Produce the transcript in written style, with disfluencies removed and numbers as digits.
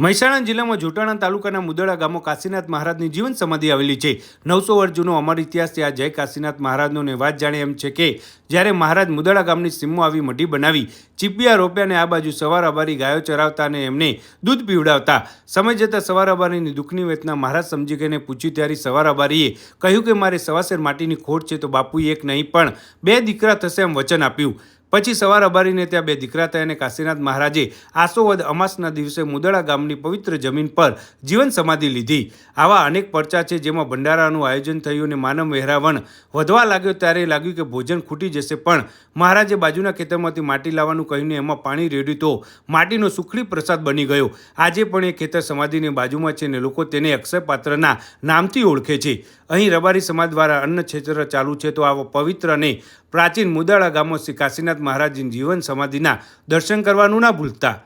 મહેસાણા જિલ્લામાં જોટાણા તાલુકાના મુદળા ગામો કાશીનાથ મહારાજની જીવન સમાધિ આવેલી છે। 900 વર્ષ જૂનો અમર ઇતિહાસ છે। આ જય કાશીનાથ મહારાજનો વાત જાણે એમ છે કે જ્યારે મહારાજ મુદળા ગામની સીમમાં આવી મઢી બનાવી ચીપિયા રોપ્યા અને આ બાજુ સવાર અબારી ગાયો ચરાવતા અને એમને દૂધ પીવડાવતા સમય જતાં સવાર અબારીની દુઃખની વેદના મહારાજ સમજી ગઈને પૂછ્યું ત્યારે સવાર અબારીએ કહ્યું કે મારે સવાસેર માટીની ખોટ છે તો બાપુએ એક નહીં પણ 2 દીકરા થશે એમ વચન આપ્યું। પછી સવાર અબારીને ત્યાં 2 દીકરા થયા અને કાશીનાથ મહારાજે આસોવદ અમાસના દિવસે મુદળા ગામની પવિત્ર જમીન પર જીવન સમાધિ લીધી। આવા અનેક પરચા છે જેમાં ભંડારાનું આયોજન થયું અને માનવ મહેરાવણ વધવા લાગ્યો ત્યારે લાગ્યું કે ભોજન ખૂટી જશે, પણ મહારાજે બાજુના ખેતરમાંથી માટી લાવવાનું કહીને એમાં પાણી રેડ્યું તો માટીનો સુખડી પ્રસાદ બની ગયો। આજે પણ એ ખેતર સમાધિની બાજુમાં છે અને લોકો તેને અક્ષયપાત્રના નામથી ઓળખે છે। અહીં રબારી સમાજ દ્વારા અન્ન ક્ષેત્ર ચાલુ છે। તો આવા પવિત્ર અને પ્રાચીન મુદળા ગામો શ્રી કાશીનાથ મહારાજની જીવન સમાધિના દર્શન કરવાનું ના ભૂલતા।